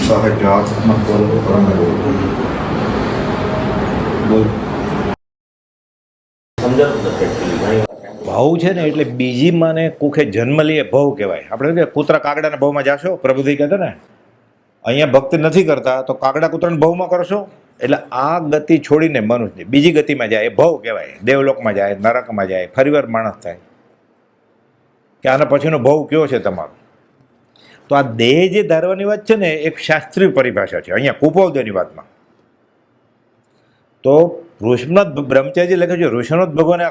ભાવ છે ને એટલે બીજી માને કુખે જન્મ લઈએ ભાવ કહેવાય. આપણે કે કૂતરા કાગડાના ભાવમાં જાશો, પ્રભુજી કહેતા ને અહીંયા ભક્તિ નથી કરતા તો કાગડા કૂતરાના ભાવમાં કરશો. એટલે આ ગતિ છોડીને મનુષ્ય બીજી ગતિમાં જાય એ ભાવ કહેવાય. દેવલોકમાં જાય, નરકમાં જાય, ફરીવાર માણસ થાય. કે આના પછીનો ભાવ કયો છે તમારો? તો આ દેહ જે ધારવાની વાત છે ને એક શાસ્ત્રીય પરિભાષા છે અહીંયા કુપોદયની વાતમાં. તો ઋષભનાથ બ્રહ્મચારી લખે છે ઋષભનાથ ભગવાને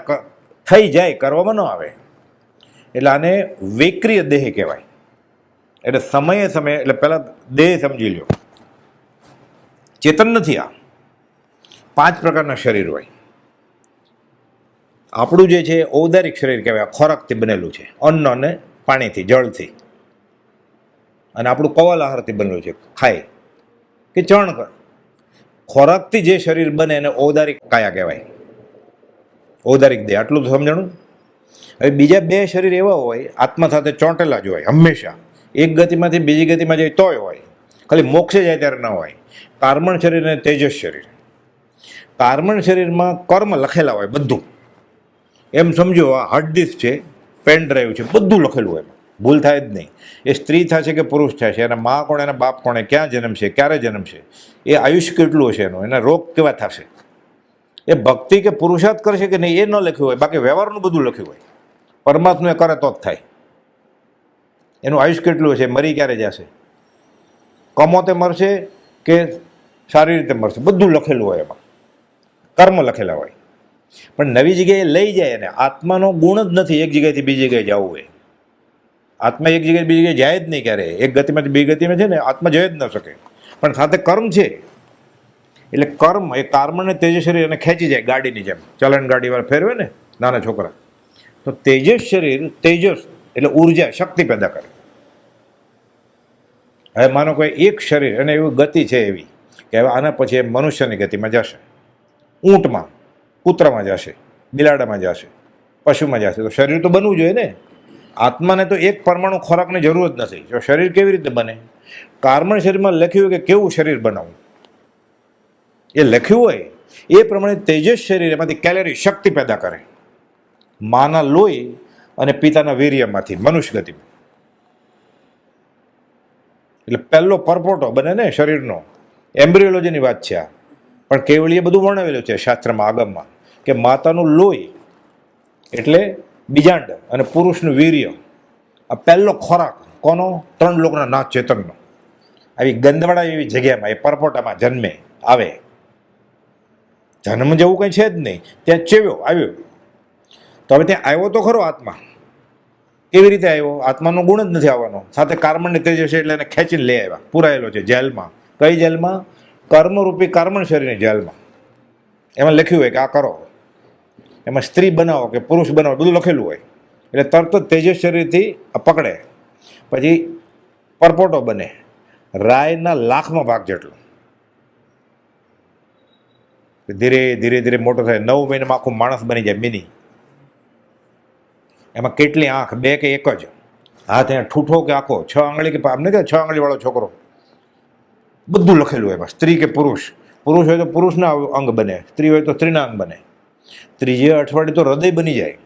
થઈ જાય, કરવામાં ન આવે. એટલે આને વૈક્રિય દેહ કહેવાય. એટલે સમયે સમયે એટલે પહેલાં દેહ સમજી લો, ચેતન નથી. આ 5 પ્રકારના શરીર હોય. આપણું જે છે ઔદારિક શરીર કહેવાય, ખોરાકથી બનેલું છે, અન્ન અને પાણીથી, જળથી. અને આપણું કવલ આહારથી બનેલું છે, ખાય કે ચણ કર. ખોરાકથી જે શરીર બને એને ઔદારિક કાયા કહેવાય, ઔદારિક દેહ. આટલું તો સમજણું. હવે બીજા 2 શરીર એવા હોય આત્મા સાથે ચોંટેલા જ હોય હંમેશા. એક ગતિમાંથી બીજી ગતિમાં જાય તોય હોય, ખાલી મોક્ષે જાય ત્યારે ન હોય. કાર્મણ શરીર અને તેજસ શરીર. કાર્મણ શરીરમાં કર્મ લખેલા હોય બધું. એમ સમજો આ હાર્ડ ડિસ્ક છે, પેન ડ્રાઈવ છે, બધું લખેલું હોય, ભૂલ થાય જ નહીં. એ સ્ત્રી થશે કે પુરુષ થશે, એના મા કોણ, એના બાપ કોણે, ક્યાં જન્મશે, ક્યારે જન્મશે, એ આયુષ્ય કેટલું હશે એનું, એના રોગ કેવા થશે, એ ભક્તિ કે પુરુષાર્થ કરશે કે નહીં એ ન લખ્યું હોય. બાકી વ્યવહારનું બધું લખ્યું હોય. પરમાત્મા કરે તો જ થાય. એનું આયુષ્ય કેટલું હશે, મરી ક્યારે જશે, કમોતે મરશે કે સારી રીતે મરશે, બધું લખેલું હોય. એમાં કર્મ લખેલા હોય. પણ નવી જગ્યાએ લઈ જાય એને. આત્માનો ગુણ જ નથી એક જગ્યાએથી બીજી જગ્યાએ જવું હોય. આત્મા એક જગ્યાએ બીજી જગ્યાએ જાય જ નહીં ક્યારે. એક ગતિમાંથી બીજી ગતિમાં છે ને આત્મા જઈ જ ન શકે. પણ સાથે કર્મ છે. એટલે કર્મ એ કાર્મણ તેજસ શરીર એને ખેંચી જાય ગાડીની જેમ. ચલણ ગાડીવાળા ફેરવે ને નાના છોકરા, તો તેજસ શરીર, તેજસ એટલે ઉર્જા, શક્તિ પેદા કરે. હવે માનો કોઈ એક શરીર અને એવી ગતિ છે એવી કે હવે આના પછી એ મનુષ્યની ગતિમાં જશે, ઊંટમાં, કૂતરામાં જશે, બિલાડામાં જશે, પશુમાં જશે. તો શરીર તો બનવું જોઈએ ને. આત્માને તો એક પરમાણુ ખોરાકની જરૂર જ નથી. જો શરીર કેવી રીતે બને? કાર્મણ શરીરમાં લખ્યું હોય કે કેવું શરીર બનાવવું, એ લખ્યું હોય એ પ્રમાણે તેજસ શરીર એમાંથી કેલરી, શક્તિ પેદા કરે. માના લોહી અને પિતાના વીર્યમાંથી મનુષ્ય ગતિમાં. એટલે પહેલો પરપોટો બને ને શરીરનો. એમ્બ્રિયોલોજીની વાત છે આ. પણ કેવળીએ બધું વર્ણવેલું છે શાસ્ત્રમાં, આગમમાં, કે માતાનું લોહી એટલે બીજાંડ અને પુરુષનું વીર્ય. આ પહેલો ખોરાક કોનો? 3 લોકના નાથ ચેતનનો. આવી ગંદવાડા એવી જગ્યામાં એ પરપોટામાં જન્મે આવે. જન્મ જેવું કંઈ છે જ નહીં. ત્યાં ચેવ્યો આવ્યો. તો હવે ત્યાં આવ્યો તો ખરો આત્મા. કેવી રીતે આવ્યો? આત્માનો ગુણ જ નથી આવવાનો. સાથે કાર્મણની તેજસ છે એટલે એને ખેંચીને લઈ આવ્યા. પુરાયેલો છે જેલમાં. કઈ જેલમાં? કર્મરૂપી કાર્મણ શરીરની જેલમાં. એમાં લખ્યું હોય કે આ કરો, એમાં સ્ત્રી બનાવો કે પુરુષ બનાવો, બધું લખેલું હોય. એટલે તરત જ તેજસ શરીરથી પકડે. પછી પરપોટો બને, રાયના 1,00,000માં ભાગ જેટલો. ધીરે ધીરે ધીરે મોટો થાય. 9 મહિનામાં આખું માણસ બની જાય, મિની. એમાં કેટલી આંખ? 2 કે 1 જ? હાથ અહીંયા ઠૂઠો કે આખો? 6 આંગળી કે આમ નથી, 6 આંગળીવાળો છોકરો? બધું લખેલું એમાં. સ્ત્રી કે પુરુષ? પુરુષ હોય તો પુરુષના અંગ બને, સ્ત્રી હોય તો સ્ત્રીના અંગ બને. ત્રીજે અઠવાડિયે તો હૃદય બની જાય.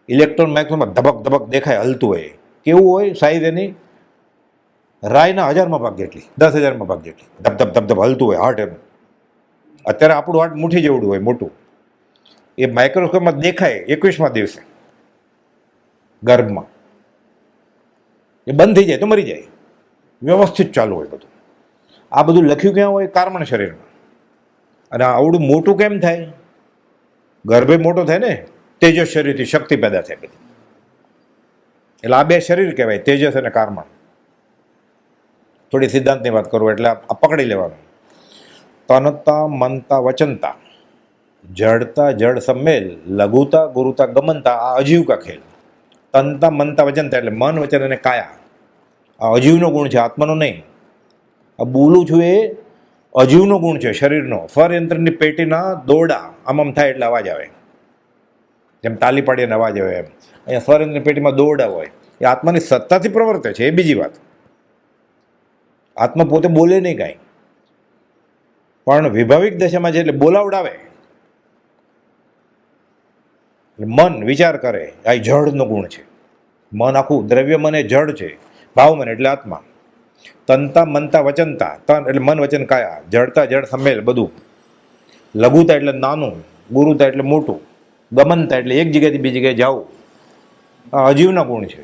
ઇલેક્ટ્રોન માઇક્રોમાં ધબક ધબક દેખાય, હલતું હોય. કેવું હોય સાઈઝ એની? રાયના 1000માં ભાગ જેટલી, 10,000માં ભાગ જેટલી. ધબ ધબ ધબ ધબ હલતું હોય હાર્ટ એનું. અત્યારે આપણું હાર્ટ મુઠ્ઠી જેવડું હોય, મોટું. એ માઇક્રોસ્કોપમાં દેખાય 21મા દિવસે ગર્ભમાં. એ બંધ થઈ જાય તો મરી જાય. વ્યવસ્થિત ચાલુ હોય બધું. આ બધું લખ્યું ક્યાં હોય? કાર્મણ શરીરમાં. અને આવડું મોટું કેમ થાય? ગર્ભે મોટો થાય ને, તેજસ શરીરથી શક્તિ પેદા થાય બધી. એટલે આ 2 શરીર કહેવાય, તેજસ અને કાર્મણ. થોડી સિદ્ધાંતની વાત કરું એટલે આ પકડી લેવાનું. તનતા મનતા વચનતા, જડતા જડ સંમેલ, લઘુતા ગુરુતા ગમનતા, આ અજીવકા ખેલ. તનતા મનતા વચનતા એટલે મન, વચન અને કાયા. આ અજીવનો ગુણ છે, આત્માનો નહીં. આ બોલું છું એ અજીવનો ગુણ છે શરીરનો. સ્વરયંત્રની પેટીના દોરડા આમ થાય એટલે અવાજ આવે. જેમ તાલી પાડીને અવાજ આવે એમ અહીંયા સ્વરયંત્રની પેટીમાં દોરડા હોય. એ આત્માની સત્તાથી પ્રવર્તે છે, એ બીજી વાત. આત્મા પોતે બોલે નહીં કાંઈ, પણ વિભાવિક દશામાં છે એટલે બોલાવડાવે. મન વિચાર કરે, આ જળનો ગુણ છે. મન આખું દ્રવ્ય મન એ જળ છે, ભાવ મન એટલે આત્મા. તનતા મનતા વચનતા, તન એટલે મન વચન કાયા, જડતા જળ સંમેલ બધું. લઘુતા એટલે નાનું, ગુરુતા એટલે મોટું, ગમનતા એટલે એક જગ્યાએથી બીજી જગ્યાએ જવું. આ અજીવના ગુણ છે.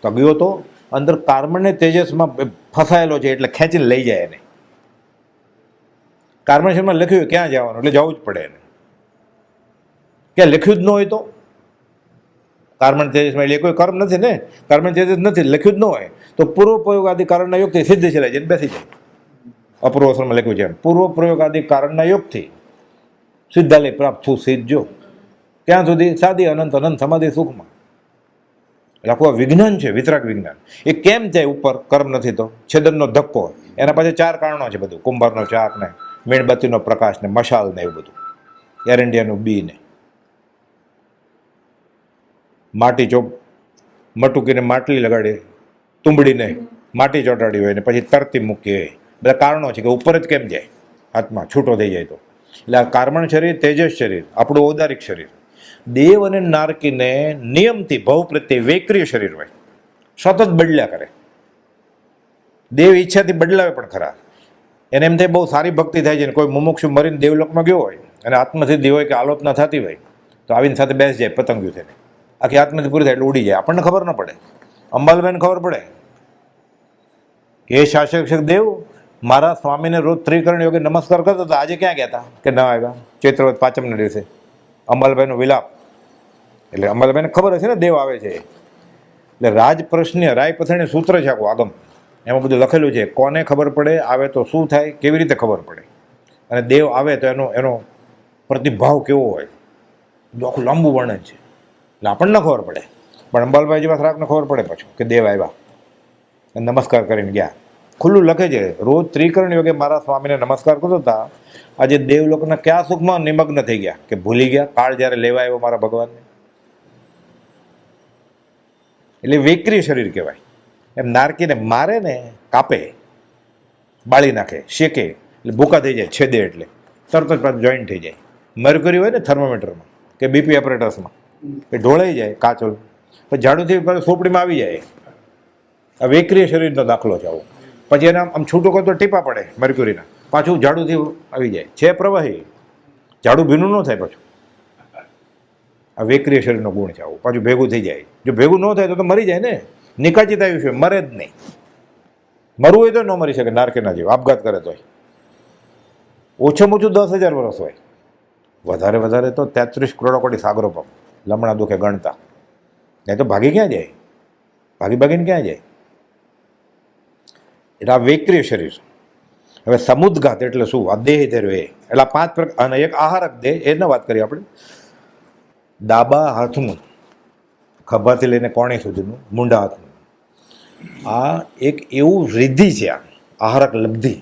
તો ગયો તો અંદર કાર્બનને તેજસમાં ફસાયેલો છે એટલે ખેંચીને લઈ જાય એને. કાર્બનેશનમાં લખ્યું હોય ક્યાં જવાનું એટલે જવું જ પડે એને. ક્યાં લખ્યું જ ન હોય તો કાર્બન તેજસમાં એટલે કોઈ કર્મ નથી ને, કાર્બન તેજસ નથી, લખ્યું જ ન હોય તો પૂર્વ પ્રયોગ આદિ કારણના યોગથી સિદ્ધ છે જઈને બેસી જાય. અપૂર્વ અવસરમાં લખ્યું છે એમ, પૂર્વ પ્રયોગ આદિ કારણના યોગથી સિદ્ધાલય પ્રાપ્ત થવું સિદ્ધ જો. ક્યાં સુધી? સાદી અનંત અનંત સમાધિ સુખમાં. એટલે આખું વિજ્ઞાન છે, વિતરાક વિજ્ઞાન. એ કેમ જાય ઉપર? કર્મ નથી તો છેદનનો ધક્કો. એના પાસે 4 કારણો છે બધું, કુંભારનો ચાક ને, મીણબત્તીનો પ્રકાશ ને, મશાલ ને, એવું બધું, એર ઇન્ડિયાનું બી ને, માટી ચોપ મટુકીને માટલી લગાડી, તુંબડીને માટી ચોંટાડી હોય ને પછી તરતી મૂકી હોય. બધા કારણો છે કે ઉપર જ કેમ જાય આત્મા છૂટો થઈ જાય તો. એટલે આ કાર્બન શરીર, તેજસ શરીર, આપણું ઔદારિક શરીર. દેવ અને નારકીને નિયમથી ભવ પ્રત્યે વૈક્રિય શરીર હોય, સતત બદલ્યા કરે. દેવ ઈચ્છાથી બદલાવે પણ ખરા. એને એમ થાય બહુ સારી ભક્તિ થાય છે ને કોઈ મુમુક્ષુ મરીને દેવલોકમાં ગયો હોય અને આત્મસિદ્ધિ હોય કે આલોચના થતી હોય તો આવીને સાથે બેસી જાય પતંગિયું થઈને. આખી આત્મસિદ્ધિ પૂરી થાય એટલે ઉડી જાય. આપણને ખબર ન પડે, અંબાલભાઈને ખબર પડે કે એ શાસક દેવ મારા સ્વામીને રોજ ત્રિકરણ યોગે નમસ્કાર કરતો હતો, આજે ક્યાં ગયા હતા કે ન આવ્યા? ચૈત્રવદ પાંચમના દિવસે અંબાલભાઈનો વિલાપ. એટલે અંબાલભાઈને ખબર હશે ને દેવ આવે છે. એટલે રાજપ્રશ્ન રાય પથાણી સૂત્ર છે આખું આગમ, એમાં બધું લખેલું છે. કોને ખબર પડે, આવે તો શું થાય, કેવી રીતે ખબર પડે, અને દેવ આવે તો એનો પ્રતિભાવ કેવો હોય, બધું આખું લાંબુ વર્ણન છે. એટલે આપણને ખબર પડે, પણ અંબાલભાઈ જેવા શ્રાકને ખબર પડે પાછું કે દેવ આવ્યા નમસ્કાર કરીને ગયા. ખુલ્લું લખે છે, રોજ ત્રિકરણ યોગે મારા સ્વામીને નમસ્કાર કરતો હતા, આજે દેવલોકના કયા સુખમાં નિમગ્ન થઈ ગયા કે ભૂલી ગયા કાળ જ્યારે લેવા આવ્યો મારા ભગવાનને. એટલે વૈક્રિય શરીર કહેવાય. એમ નારકીને મારે ને કાપે, બાળી નાખે, શેકે એટલે ભૂકા થઈ જાય, છેદે એટલે તરત જ પાછું જોઈન્ટ થઈ જાય. મર્ક્યુરી હોય ને થર્મોમીટરમાં કે બીપી એપરેટસમાં એ ઢોળાઈ જાય કાચો, પછી ઝાડુથી સોપડીમાં આવી જાય. આ વૈક્રિય શરીરનો દાખલો છે આવો. પછી એના આમ છૂટું કરતો ટીપા પડે મર્ક્યુરીના, પાછું ઝાડુથી આવી જાય. છે પ્રવાહી, ઝાડુ ભીનું ન થાય પાછું. આ વૈક્રિય શરીરનો ગુણ છે આવું, પાછું ભેગું થઈ જાય. જો ભેગું ન થાય તો મરી જાય ને, નિકાચિત આયુષ્ય, મરે જ નહીં. મરવું હોય તો ન મરી શકે નારકીના જેવું, આપઘાત કરે તોય. ઓછામાં ઓછું 10,000 વર્ષ હોય, વધારે વધારે તો 33 કરોડ કોટી સાગરો પગ લમણા દુખે ગણતા. નહીં તો ભાગી ક્યાં જાય? ભાગીને ક્યાં જાય? એટલે આ વૈક્રિય શરીર. હવે સમુદ્ઘાત એટલે શું? આ દેહ ધર્યો એ એટલે 5 પ્રકાર. અને એક આહારક દેહ, એને વાત કરીએ આપણે. ડાબા હાથનું ખભાથી લઈને કોણી સુધીનું, મૂંઢા હાથનું, આ એક એવું રિદ્ધિ છે. આ આહારક લબ્ધિ.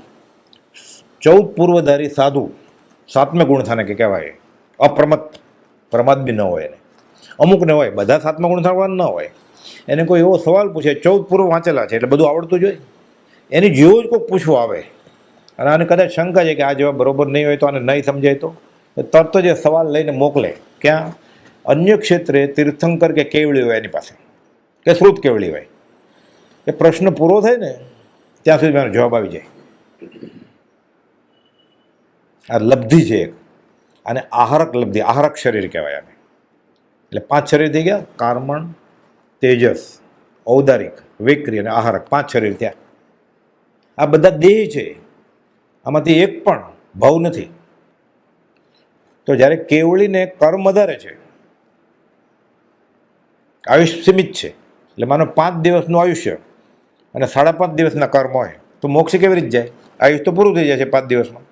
14 પૂર્વધારી સાધુ, 7મે ગુણસ્થાને કે કહેવાય. અપ્રમત, પ્રમાદ બી ન હોય એને. અમુકને હોય, બધા 7મા ગુણસ્થાન ન હોય. એને કોઈ એવો સવાલ પૂછે, 14 પૂર્વ વાંચેલા છે એટલે બધું આવડતું જોઈએ, એની જેવો જ કોઈક પૂછવું આવે અને આને કદાચ શંકા છે કે આ જવાબ બરોબર નહીં હોય તો આને નહીં સમજાય તો તરત જ એ સવાલ લઈને મોકલે. ક્યાં? અન્ય ક્ષેત્રે તીર્થંકર કે કેવળી હોય એની પાસે, કે શ્રુત કેવળી હોય. એ પ્રશ્ન પૂરો થાય ને ત્યાં સુધી મારો જવાબ આવી જાય. આ લબ્ધિ છે એક, અને આહારક લબ્ધિ, આહારક શરીર કહેવાય આને. એટલે 5 શરીર થઈ ગયા: કાર્મણ, તેજસ, ઔદારિક, વૈક્રિય અને આહારક. 5 શરીર થયા. આ બધા દેહ છે, આમાંથી એક પણ ભાવ નથી. તો જ્યારે કેવળીને કર્મ વધારે છે, આયુષ્ય સીમિત છે, એટલે માનો 5 દિવસનું આયુષ્ય અને 5.5 દિવસના કર્મ હોય તો મોક્ષ કેવી રીતે જાય? આયુષ્ય તો પૂરું થઈ જાય છે 5 દિવસમાં.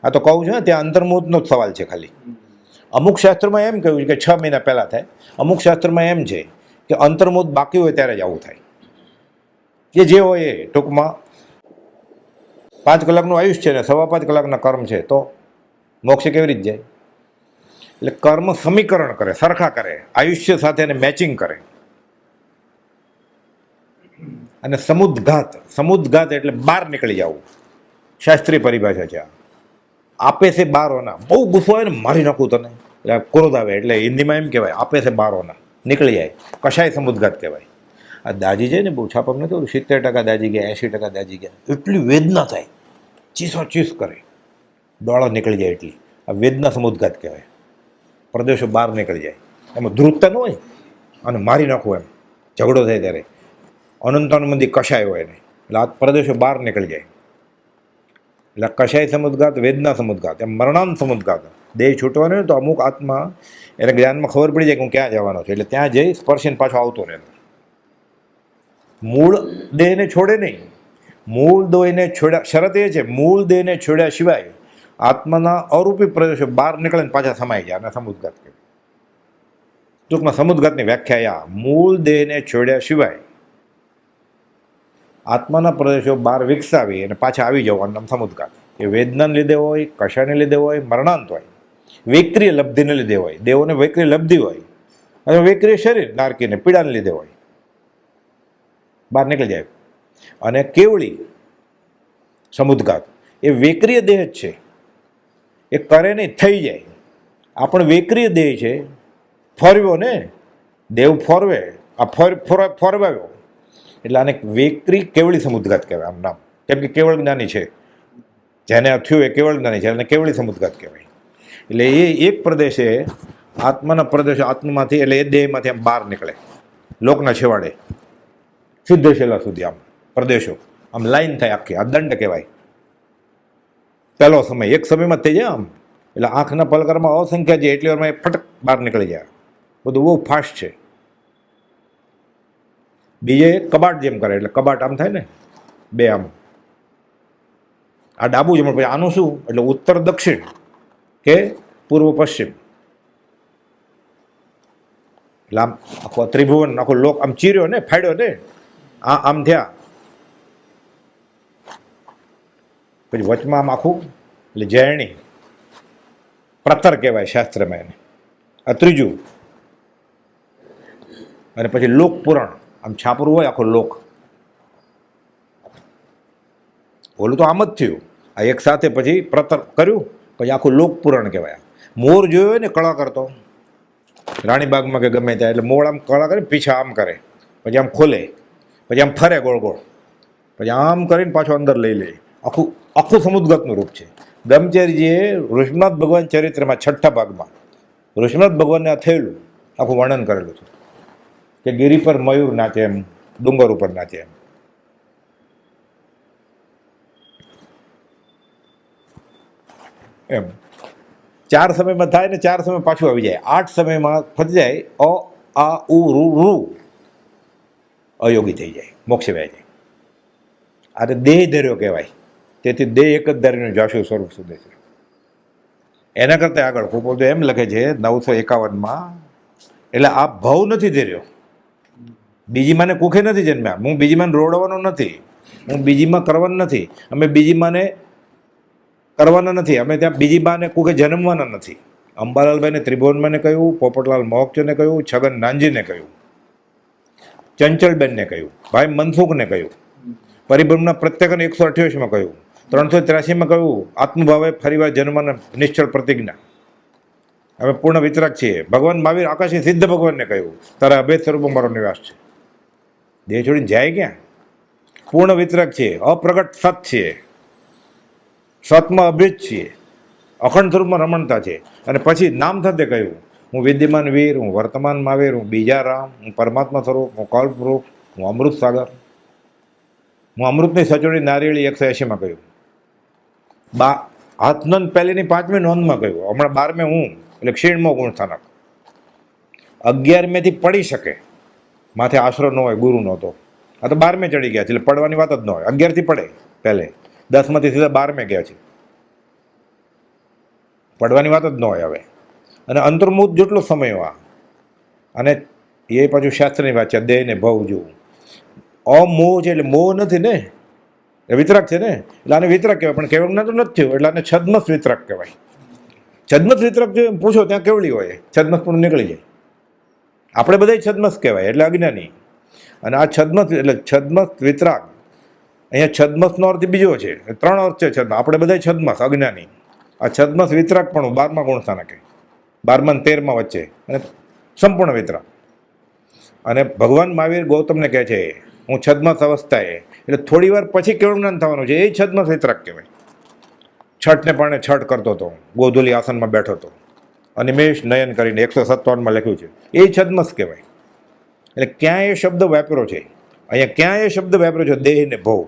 આ તો કહું છું ને, ત્યાં અંતર્મુહૂર્તનો જ સવાલ છે ખાલી. અમુક શાસ્ત્રમાં એમ કહ્યું છે કે 6 મહિના પહેલાં થાય, અમુક શાસ્ત્રમાં એમ છે કે અંતર્મુહૂર્ત બાકી હોય ત્યારે જ આવું થાય. એ જે હોય એ ટૂંકમાં 5 કલાકનું આયુષ્ય છે ને 5.25 કલાકના કર્મ છે, તો મોક્ષ કેવી રીતે જાય? એટલે કર્મ સમીકરણ કરે, સરખા કરે, આયુષ્ય સાથે એને મેચિંગ કરે. અને સમુદ્ઘાત એટલે બહાર નીકળી જવું, શાસ્ત્રીય પરિભાષા છે. આપે છે બાર હોના, બહુ ગુસ્સો આવે ને મારી નાખું તને, એટલે ક્રોધ આવે એટલે હિન્દીમાં એમ કહેવાય આપે છે બાર હોના, નીકળી જાય, કશાય સમુદ્ઘાત કહેવાય. આ દાજી છે ને બહુ છાપમ નથી હોતું, 70% દાજી ગયા, 80% દાજી ગયા, એટલી વેદના થાય, ચીસ કરે, ડોળા નીકળી જાય, એટલી આ વેદના સમુદ્ઘાત કહેવાય. પ્રદેશો બહાર નીકળી જાય, એમાં ધ્રુવતા ન હોય અને મારી નાખવું એમ ઝઘડો થાય ત્યારે અનંતાનુબંધી કશાય હોય નહીં, એટલે આ પ્રદેશો બહાર નીકળી જાય. એટલે કશાય સમુદ્ઘાત, વેદના સમુદ્ઘાત, એમ મરણાંત સમુદ્ઘાત. દેહ છૂટવાનો હોય તો અમુક આત્મા એને જ્ઞાનમાં ખબર પડી જાય કે હું ક્યાં જવાનો છું, એટલે ત્યાં જઈ સ્પર્શીને પાછો આવતો રહે. મૂળ દેહને છોડે નહીં, મૂળ દેહને છોડ્યા, શરત એ છે મૂળ દેહને છોડ્યા સિવાય આત્માના અરૂપી પ્રદેશો બહાર નીકળે ને પાછા સમાઈ જાય, અને સમુદ્ઘાત કહેવાય. ટૂંકમાં સમુદ્ઘાતની વ્યાખ્યા આ, મૂળ દેહને છોડ્યા સિવાય આત્માના પ્રદેશો બહાર વિકસાવી અને પાછા આવી જવાનું નામ સમુદ્ઘાત. એ વેદનાને લીધે હોય, કશાને લીધે હોય, મરણાંત હોય, વૈક્રિય લબ્ધિને લીધે હોય, દેવોને વૈક્રિય લબ્ધિ હોય, અને વૈક્રિય શરીર નારકીને પીડાને લીધે હોય, બહાર નીકળી જાય. અને કેવળી સમુદ્ઘાત એ વૈક્રિય દેહ જ છે, એ કરે નહીં થઈ જાય. આ પણ વૈક્રિય દેહ છે, ફરવ્યો ને દેવ ફરવે, આ ફરવાયો, એટલે આને વૈક્રી કેવળી સમુદ્ઘાત કહેવાય આમ નામ, કેમ કે કેવળ જ્ઞાની છે, જેને થયું એ કેવળ જ્ઞાની છે, એને કેવળી સમુદ્ઘાત કહેવાય. એટલે એ એક પ્રદેશે આત્માના પ્રદેશો આત્મામાંથી, એટલે એ દેહમાંથી આમ બહાર નીકળે, લોકના છેવાડે સિદ્ધ શેલા સુધી આમ પ્રદેશો આમ લાઈન થાય આખી, આ દંડ કહેવાય. પહેલો સમય એક સમયમાં થઈ જાય આમ, એટલે આંખના પલકારમાં અસંખ્ય છે, એટલી વારમાં એ ફટક બહાર નીકળી જાય. બધું બહુ ફાસ્ટ છે. બીજે કબાટ જેમ કરે, એટલે કબાટ આમ થાય ને બે આમ, આ ડાબુ જમણ, પછી આનું શું, એટલે ઉત્તર દક્ષિણ કે પૂર્વ પશ્ચિમ, એટલે આમ આખો ત્રિભુવન, આખો લોક આમ ચીર્યો ને, ફાડ્યો ને, આમ થયા. પછી વચમાં આમ આખું, એટલે જયણી પ્રતર કહેવાય શાસ્ત્રમાં એને, આ ત્રીજું. અને પછી લોક પુરાણ, આમ છાપરું હોય આખો લોક. ઓલું તો આમ જ થયું, આ એક સાથે પછી પ્રતર કર્યું, પછી આખું લોક પુરાણ કહેવાય. મોર જોયો હોય ને કળા કરતો રાણીબાગમાં કે ગમે ત્યાં, એટલે મોર આમ કળા કરે, પીછા આમ કરે, પછી આમ ખોલે, પછી આમ ફરે ગોળ ગોળ, પછી આમ કરીને પાછો અંદર લઈ લે. આખું સમુદ્ઘાતનું રૂપ છે. બ્રહ્મચારીજીએ ઋષભનાથ ભગવાન ચરિત્રમાં 6ઠ્ઠા ભાગમાં ઋષભનાથ ભગવાનને આ થયેલું આખું વર્ણન કરેલું છે, કે ગિરી પર મયુર નાચે એમ, ડુંગર ઉપર નાચે એમ 4 સમયમાં થાય ને 4 સમય પાછું આવી જાય, 8 સમયમાં ફરી જાય, આ રૂ અયોગી થઈ જાય, મોક્ષે વ્યાય જાય. આ દેહ ધર્યો કહેવાય. તેથી દેહ એક જ ધારીનું જાશું સ્વરૂપ સુધી છે. એના કરતાં આગળ કુપો તો એમ લખે છે 951માં, એટલે આ ભાવ નથી ધર્યો, બીજી માને કુખે નથી જન્મ્યા, હું બીજી માને રોડવાનો નથી, હું બીજી માં કરવાનું નથી, અમે બીજી માને કરવાના નથી, અમે ત્યાં બીજી બાને કુખે જન્મવાના નથી. અંબાલાલભાઈને ત્રિભુવનમાંને કહ્યું, પોપટલાલ મોહકચોને કહ્યું, છગન નાનજીને કહ્યું, ચંચલબેનને કહ્યું, ભાઈ મનસુખને કહ્યું, પરિભ્રમના પ્રત્યેકને 128માં કહ્યું, 383માં કહ્યું, આત્મભાવે ફરીવાર જન્મના નિશ્ચળ પ્રતિજ્ઞા, અમે પૂર્ણ વિતરાગ છીએ. ભગવાન મહાવીર આકાશી સિદ્ધ ભગવાનને કહ્યું, તારા અભેદ સ્વરૂપમાં મારો નિવાસ છે. દેહ છોડીને જાય ક્યાં? પૂર્ણ વિતરાગ છીએ, અપ્રગટ સત છીએ, સતમાં અભેદ છીએ, અખંડ સ્વરૂપમાં રમણતા છે. અને પછી નામ સાથે કહ્યું, હું વિદ્યમાન વીર, હું વર્તમાન મહાવીર, હું બીજા રામ, હું પરમાત્મા સ્વરૂપ, હું કલ્પરૂપ, હું અમૃત સાગર, હું અમૃતની સચોડી નારિયેળી 180માં કહ્યું. હાથ નોંધ પહેલીની 5મી નોંધમાં કહ્યું. હમણાં 12મે હું, એટલે ક્ષીણમો ગુણ સ્થાનક. 11મેથી પડી શકે, માથે આશરો ન હોય, ગુરુ નહોતો. આ તો 12મે ચડી ગયા છે, એટલે પડવાની વાત જ ન હોય. 11થી પડે પહેલે, 10માંથી સીધા 12મે ગયા છે, પડવાની વાત જ ન હોય હવે. અને અંતર્મુખ જેટલો સમય આ, અને એ પાછું શાસ્ત્રની વાત છે, દેહને ભવ જોવું. અમોહ છે એટલે મોહ નથી ને, એ વિતરાક છે ને, એટલે આને વિતરાક કહેવાય. પણ કેવળ તો નથી થયું, એટલે આને છદ્મસ વિતરાક કહેવાય. છદ્મસ વિતરાક જો એમ પૂછો ત્યાં કેવળી હોય, છદ્મસ પણ નીકળી જાય. આપણે બધા છદ્મસ કહેવાય, એટલે અજ્ઞાની. અને આ છદ્મસ એટલે છદ્મસ વિતરાગ, અહીંયા છદ્મસનો અર્થ બીજો છે, 3 અર્થ છે છદ્મ. આપણે બધા છદ્મસ અજ્ઞાની, આ છદ્મસ વિતરાગ પણ 12મા ગુણસ્થાને કે 12મા અને 13મા વચ્ચે, અને સંપૂર્ણ વિતરાગ. અને ભગવાન મહાવીર ગૌતમને કહે છે હું છદ્મસ અવસ્થાએ, એટલે થોડી વાર પછી કેવળ જ્ઞાન થવાનું છે, એ છદ્મસ વિતરાગ કહેવાય. છઠને પાણે છઠ કરતો હતો, ગોધુલી આસનમાં બેઠો હતો, અનિમેષ નયન કરીને 157માં લખ્યું છે, એ છદ્મસ કહેવાય. એટલે ક્યાં એ શબ્દ વાપર્યો છે, અહીંયા ક્યાં એ શબ્દ વાપર્યો છે, દેહ ને ભવ.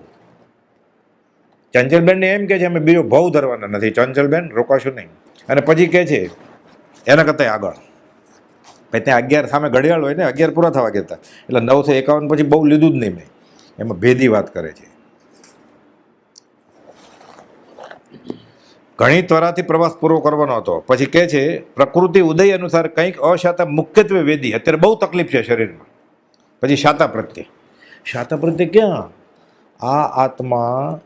ચંચલબેનને એમ કે છે અમે બીજો ભવ ધરવાના નથી, ચંચલબેન રોકાશું નહીં. અને પછી કહે છે એના કરતાં આગળ ભાઈ ત્યાં 11 સામે ઘડિયાળ હોય ને, 11 પૂરા થવા કહેતા, એટલે 951 પછી બહુ લીધું જ નહીં મેં, એમાં ભેદી વાત કરે છે. ઘણી ત્વરાથી પ્રવાસ પૂરો કરવાનો હતો, પછી કહે છે પ્રકૃતિ ઉદય અનુસાર કંઈક અશાતા મુખ્યત્વે વેદી, અત્યારે બહુ તકલીફ છે શરીરમાં. પછી શાતા પ્રત્યે, શાતા પ્રત્યે ક્યાં આ આત્મા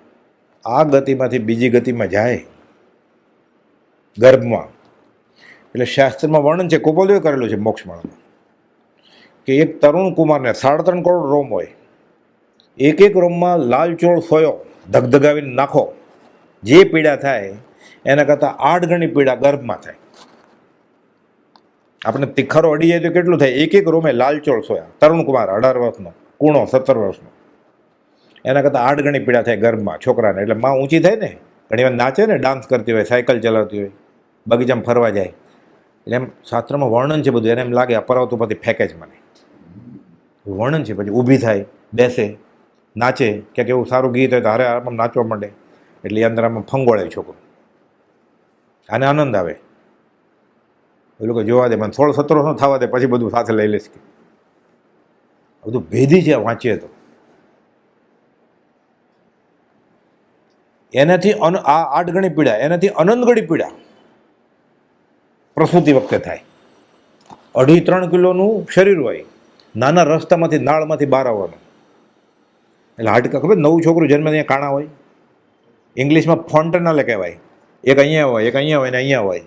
આ ગતિમાંથી બીજી ગતિમાં જાય ગર્ભમાં. એટલે શાસ્ત્રમાં વર્ણન છે, કોપોલીએ કરેલું છે મોક્ષમાળામાં, કે એક તરુણ કુમારને 3.5 કરોડ રોમ હોય, એક રોમમાં લાલ ચોળ સોયો ધગધગાવીને નાખો, જે પીડા થાય એના કરતાં 8 ગણી પીડા ગર્ભમાં થાય. આપણે તિખારો અડી જાય તો કેટલું થાય, એક રોમે લાલ ચોળ સોયા, તરુણ કુમાર 18 વર્ષનો, કૂણો 17 વર્ષનો, એના કરતાં 8 ગણી પીડા થાય ગર્ભમાં છોકરાને. એટલે માં ઊંચી થાય ને, ઘણી વાર નાચે ને, ડાન્સ કરતી હોય, સાયકલ ચલાવતી હોય, બગીચામાં ફરવા જાય, એટલે એમ શાસ્ત્રમાં વર્ણન છે બધું. એને એમ લાગે અપરાવતું પછી ફેંકે જ મને, વર્ણન છે. પછી ઊભી થાય, બેસે, નાચે, ક્યાંક એવું સારું ગીત હોય તો હારે આરામ નાચવા માંડે, એટલે અંદર આમાં ફંગોળે છોકરો, આને આનંદ આવે. એ લોકો જોવા દે, મને 16-17 વર્ષનો થવા દે, પછી બધું સાથે લઈ લઈશ. કે બધું ભેદી છે વાંચીએ તો. એનાથી આ 8 ગણી પીડા, એનાથી અનંત ગણી પીડા પ્રસૂતિ વખતે થાય. 2.5-3 કિલોનું શરીર હોય, નાના રસ્તામાંથી નાળમાંથી બહાર આવવાનું. એટલે હાડકા ખબર, નવું છોકરું જન્મ અહીંયા કાણા હોય, ઇંગ્લિશમાં ફોન્ટનલે કહેવાય, એક અહીંયા હોય, એક અહીંયા હોય ને અહીંયા હોય.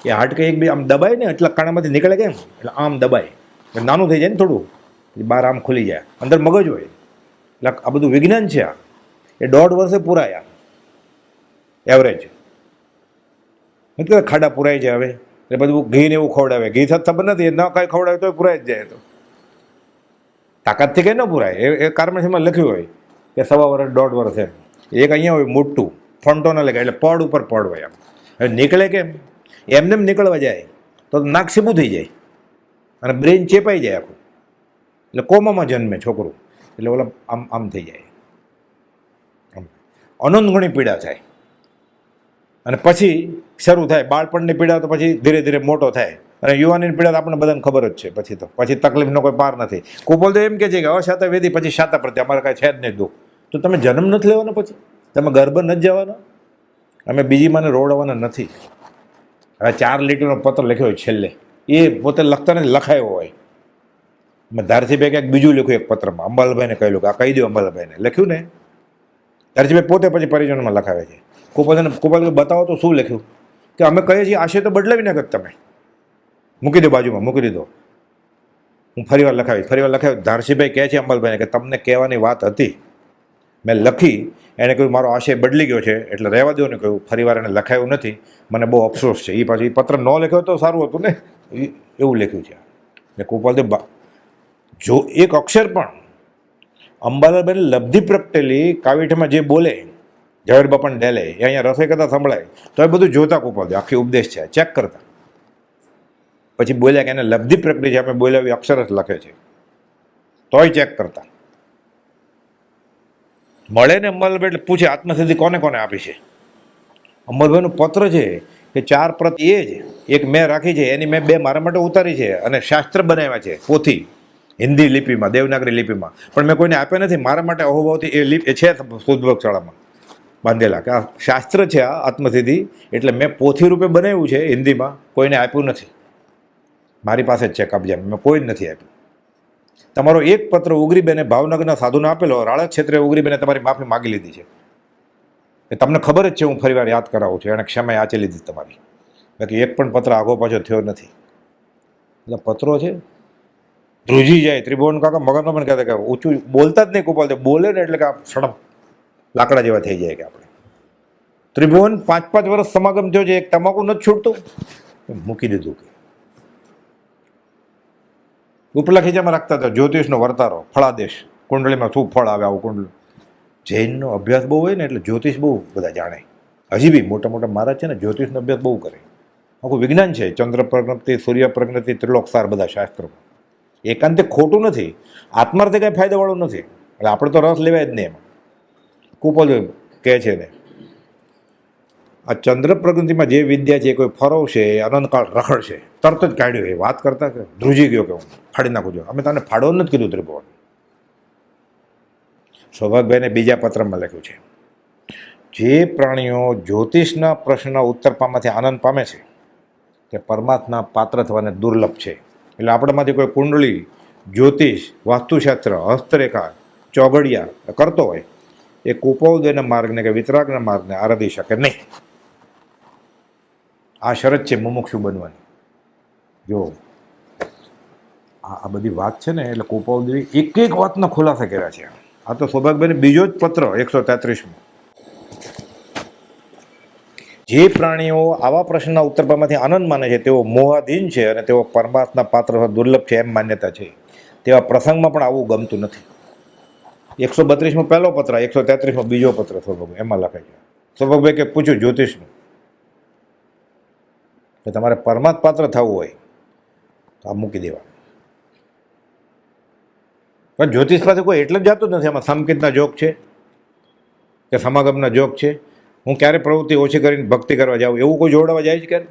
એ હાડકા એક બે આમ દબાય ને, એટલે કાણામાંથી નીકળે કેમ, એટલે આમ દબાય, એટલે નાનું થઈ જાય ને થોડું, બહાર આમ ખુલી જાય, અંદર મગજ હોય. એટલે આ બધું વિજ્ઞાન છે. આ એ 1.5 વર્ષે પૂરાયા એવરેજ. એટલે ખાડા પૂરાઈ જાય. હવે એટલે બધું ઘીને એવું ખવડાવે, ઘી સાથે ખબર નથી, ન કાંઈ ખવડાવે તો પૂરાઈ જ જાય. તો તાકાતથી કંઈ ન પૂરાય. એ કાર્મેશમાં લખ્યું હોય કે 1.25 વર્ષ 1.5 વર્ષ એમ. એક અહીંયા હોય મોટું ફોન્ટોના લગાય, એટલે પડ ઉપર પડ હોય આમ. હવે નીકળે કેમ, એમને એમ નીકળવા જાય તો નાક સીબું થઈ જાય અને બ્રેન ચેપાઈ જાય આખું, એટલે કોમામાં જન્મે છોકરું, એટલે ઓલા આમ આમ થઈ જાય, અનંત ઘણી પીડા થાય. અને પછી શરૂ થાય બાળપણની પીડા, તો પછી ધીરે ધીરે મોટો થાય, અને યુવાનીની પીડા તો આપણને બધાને ખબર જ છે. પછી તકલીફનો કોઈ પાર નથી. કુપોલ તો એમ કહે છે કે અશાતા વેદી પછી શાતા પ્રત્યે અમારે કાંઈ છે જ નહીં દુઃખ. તો તમે જન્મ નથી લેવાનો, પછી તમે ગર્ભ નથી જવાના, અમે બીજી માને રોવડાવવાના નથી. હવે 4 લીટીનો પત્ર લખ્યો હોય છેલ્લે, એ પોતે લખતા નથી, લખાયો હોય. મેં ધારસીભાઈ ક્યાંક બીજું લખ્યું એક પત્રમાં, અંબાલાભાઈને કહેલું કે આ કહી દો અંબાલાભાઈને, લખ્યું ને. ધારસીભાઈ પોતે પછી પરિજનોમાં લખાવે છે. કુપોલ બતાવો તો શું લખ્યું, કે અમે કહીએ છીએ આશય તો બદલાવી નાખો, તમે મૂકી દો બાજુમાં, મૂકી દીધો. હું ફરીવાર લખાવી. ધારસીભાઈ કહે છે અંબાલાભાઈને કે તમને કહેવાની વાત હતી, મેં લખી, એણે કહ્યું મારો આશય બદલી ગયો છે એટલે રહેવા દો ને. કહ્યું ફરીવાર એને લખાયું નથી, મને બહુ અફસોસ છે. એ પાછું એ પત્ર ન લખ્યો તો સારું હતું ને, એવું લખ્યું છે. એટલે કુપાલદેવ જો એક અક્ષર પણ અંબાલાબેન લબ્ધિ પ્રગટેલી કાવીઠમાં જે બોલે, ઝવેર બાપાને ડેલે, એ અહીંયા રસોઈ કરતા સંભળાય, તો એ બધું જોતા કુપાલદેવ, આખી ઉપદેશ છે, ચેક કરતા. પછી બોલ્યા કે એને લબ્ધિ પ્રગટી છે, અમે બોલ્યા એ અક્ષર જ લખે છે, તોય ચેક કરતા. મળે ને અંબાલાભાઈ એટલે પૂછે આત્મસિદ્ધિ કોને કોને આપી છે. અંબાલાભાઈનું પત્ર છે કે 4 પ્રત એ જ, એક મેં રાખી છે, એની મેં 2 મારા માટે ઉતારી છે, અને શાસ્ત્ર બનાવ્યા છે, પોથી હિન્દી લિપિમાં, દેવનાગરી લિપિમાં, પણ મેં કોઈને આપ્યા નથી. મારા માટે અહોભાવથી એ લિપિ છે શુદ્ધવક્ષશાળામાં બાંધેલા, કે આ શાસ્ત્ર છે આ આત્મસિદ્ધિ, એટલે મેં પોથી રૂપે બનાવ્યું છે હિન્દીમાં, કોઈને આપ્યું નથી. મારી પાસે જ છે કબજામાં, મેં કોઈ જ નથી આપ્યું. તમારો એક પત્ર ઉગરીબેને ભાવનગરના સાધુને આપેલો, રાળા ક્ષેત્રે ઉગરીબેને તમારી માફી માગી લીધી છે. એ તમને ખબર જ છે, હું ફરીવાર યાદ કરાવું છું, એણે ક્ષમા યાચી લીધી તમારી. બાકી એક પણ પત્ર આગો પાછો થયો નથી. એટલે પત્રો છે ધ્રુજી જાય. ત્રિભુવન કાકા મગનમાં પણ કહેતા કે ઊંચું બોલતા જ નહીં કુપાલ, બોલે ને એટલે કે આ સડપ લાકડા જેવા થઈ જાય કે આપણે. ત્રિભુવન 5-5 વર્ષ સમાગમ થયો છે, એક તમાકુ નથી છૂટતું, મૂકી દીધું. કે ઉપલા ખીચામાં રાખતા હતા જ્યોતિષનો વર્તારો, ફળાદેશ, કુંડળીમાં શું ફળ આવે આવું કુંડળ. જૈનનો અભ્યાસ બહુ હોય ને એટલે જ્યોતિષ બહુ બધા જાણે. હજી બી મોટા મોટા મહારાજ છે ને જ્યોતિષનો અભ્યાસ બહુ કરે. આખું વિજ્ઞાન છે, ચંદ્ર પ્રજ્ઞપ્તિ, સૂર્ય પ્રજ્ઞપ્તિ, ત્રિલોકસાર, બધા શાસ્ત્રોમાં. એકાંતે ખોટું નથી, આત્માર્થે કાંઈ ફાયદાવાળું નથી, એટલે આપણે તો રસ લેવાય જ નહીં એમાં. કુપોલ કહે છે ને આ ચંદ્ર પ્રગતિમાં જે વિદ્યા છે કોઈ ફરવશે, અનંતકાળ રખડશે, તરત જ કાઢ્યું. એ વાત કરતા કે ધ્રુજી ગયો કે હું ફાડી નાખું છું. અમે તને ફાડો નથી કીધું ત્રિભુવન. સૌભાગભાઈને બીજા પત્રમાં લખ્યું છે, જે પ્રાણીઓ જ્યોતિષના પ્રશ્નના ઉત્તર પામવાથી આનંદ પામે છે તે પરમાત્મા પાત્ર થવાને દુર્લભ છે. એટલે આપણામાંથી કોઈ કુંડળી, જ્યોતિષ, વાસ્તુશાસ્ત્ર, હસ્તરેખા, ચોઘડિયા કરતો હોય એ કુપોદયના માર્ગને કે વિતરાગના માર્ગને આરાધી શકે નહીં. આ શરત છે મુમુક્ષુ બનવાની. જો આ બધી વાત છે ને એટલે કુપોદય એક એક વાતના ખુલાસા કર્યા છે. આ તો સૌભાગભાઈને બીજો જ પત્ર 133માં. જે પ્રાણીઓ આવા પ્રશ્નના ઉત્તર પામવાથી આનંદ માને છે તેઓ મોહાધીન છે અને તેઓ પરમાત્મા પાત્ર દુર્લભ છે એમ માન્યતા છે. તેવા પ્રસંગમાં પણ આવું ગમતું નથી. 132માં પહેલો પત્ર, 133માં બીજો પત્ર સૌભાગભાઈ એમાં લખે છે. સૌભાગભાઈ કે પૂછ્યું જ્યોતિષનું કે તમારે પરમાત્મા પાત્ર થવું હોય તો આ મૂકી દેવા. પણ જ્યોતિષ પાસે કોઈ એટલે જ જતું જ નથી. આમાં સમકિતના જોગ છે કે સમાગમના જોગ છે. હું ક્યારે પ્રવૃત્તિ ઓછી કરીને ભક્તિ કરવા જાઉં એવું કોઈ જોડાવા જાય છે ક્યારે?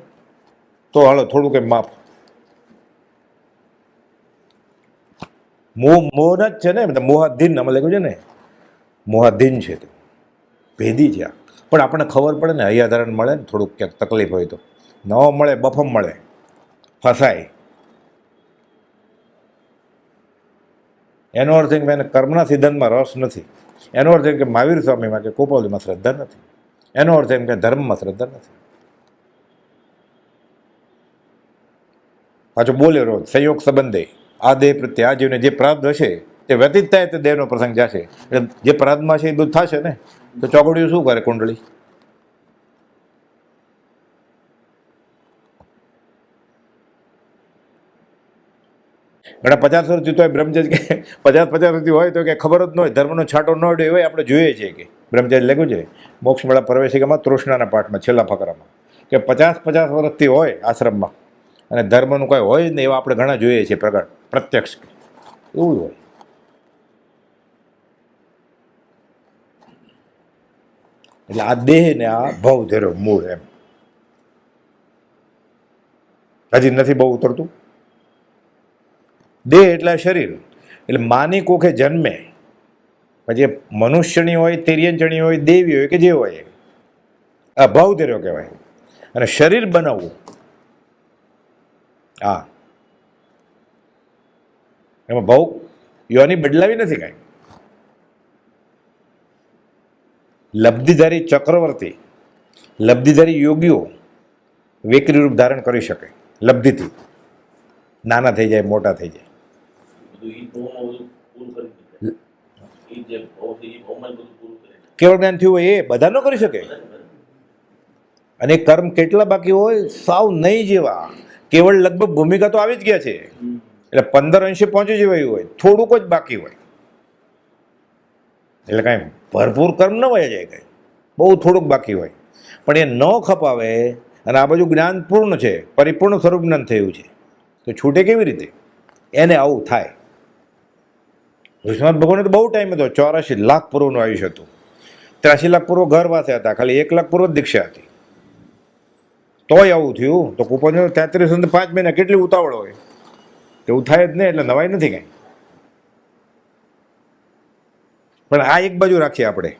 તો હાલો થોડું કંઈ માફ. મોહ જ છે ને, મોહાધીન અમે લખ્યું છે ને, મોહાધીન છે તે ભેદી છે. પણ આપણને ખબર પડે ને, હૈયાધારણ મળે ને, થોડુંક ક્યાંક તકલીફ હોય તો ન મળે, બફમ મળે, ફસાય. એનો અર્થ એ કે એને કર્મના સિદ્ધાંતમાં રસ નથી. એનો અર્થ એમ કે મહાવીર સ્વામીમાં કે કુપોદયમાં શ્રદ્ધા નથી. એનો અર્થ એમ કે ધર્મમાં શ્રદ્ધા નથી. પાછું બોલે રોજ સંયોગ સંબંધે આ દેહ પ્રત્યે આ જીવને જે પ્રાપ્ત હશે તે વ્યતીત થાય તે દેહનો પ્રસંગ જશે. એટલે જે પ્રાપ્તમાં છે એ બધું થશે ને. તો ચોકડીઓ શું કરે કુંડળી? ઘણા 50 વર્ષથી તો બ્રહ્મચર્ય કે 50 વર્ષથી હોય તો કે ખબર જ ન હોય, ધર્મનો છાંટો ન હોય હોય. આપણે જોઈએ છીએ કે બ્રહ્મચર્ય લખ્યું છે મોક્ષ મેળા પ્રવેશિકામાં તૃષ્ણાના પાઠમાં છેલ્લા ફકરામાં કે 50 વર્ષથી હોય આશ્રમમાં અને ધર્મનું કંઈ હોય જ નહીં. એવા આપણે ઘણા જોઈએ છીએ પ્રગટ પ્રત્યક્ષ એવું હોય. એટલે આ દેહ ને આ ભવ ધેરો મૂળ એમ હજી નથી બહુ ઉતરતું. દેહ એટલે શરીર. એટલે માની કોખે જન્મે પછી મનુષ્યની હોય, તિર્યંચણી હોય, દેવી હોય કે જે હોય, આ ભાવ ધેર્યો કહેવાય. અને શરીર બનાવવું હા એમાં ભાવ યોની બદલાવી નથી કાંઈ. લબ્ધિધારી ચક્રવર્તી, લબ્ધિધારી યોગીઓ વિકરી રૂપ ધારણ કરી શકે. લબ્ધિથી નાના થઈ જાય, મોટા થઈ જાય. કેવળ જ્ઞાન થયું હોય એ બધા ન કરી શકે. અને કર્મ કેટલા બાકી હોય? સાવ નહીં જેવા. કેવળ લગભગ ભૂમિકા તો આવી જ ગયા છે. એટલે 15 અંશે પહોંચી જવાયું હોય, થોડુંક જ બાકી હોય. એટલે કાંઈ ભરપૂર કર્મ ન વયા જાય, કાંઈ બહુ થોડુંક બાકી હોય. પણ એ ન ખપાવે અને આ બાજુ જ્ઞાન પૂર્ણ છે, પરિપૂર્ણ સ્વરૂપ જ્ઞાન થયું છે, તો છૂટે કેવી રીતે? એને આવું થાય. વિશ્વનાથ ભગવાનને તો બહુ ટાઈમ હતો, 84 લાખ પૂર્વનું આયુષ્ય હતું. 83 લાખ પૂર્વ ઘર વાસે હતા, ખાલી 1 લાખ પૂર્વ દીક્ષા હતી. તોય આવું થયું. તો કુપન 33 અને 5 મહિના કેટલી ઉતાવળ હોય? એવું થાય જ નહીં. એટલે નવાઈ નથી કાંઈ. પણ આ એક બાજુ રાખીએ આપણે.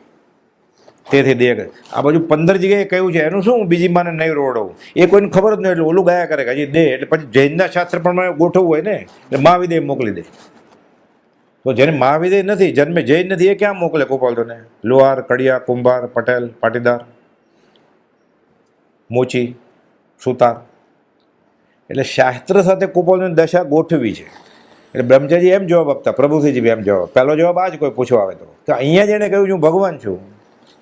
તેથી દેખ આ બાજુ 15 જગ્યાએ કહ્યું છે, એનું શું બીજી માને નહીં રોવડાવું? એ કોઈને ખબર જ નહીં. એટલે ઓલું ગાયા કરે કે હજી દે. એટલે પછી જૈનના શાસ્ત્ર પ્રમાણે ગોઠવવું હોય ને, એટલે મહાવિદેય મોકલી દે. તો જેને મહાવિદેય નથી, જન્મે જૈન નથી, એ ક્યાં મોકલે ગોપાલતોને? લોહાર, કડિયા, કુંભાર, પટેલ, પાટીદાર, મોચી, સુતાર. એટલે શાસ્ત્ર સાથે ગોપાલની દશા ગોઠવી છે. એટલે બ્રહ્મચારી એમ જવાબ આપતા, પ્રભુજીજી બી એમ જવાબ. પહેલો જવાબ આ જ કોઈ પૂછવા આવે તો અહીંયા જેણે કહ્યું હું ભગવાન છું,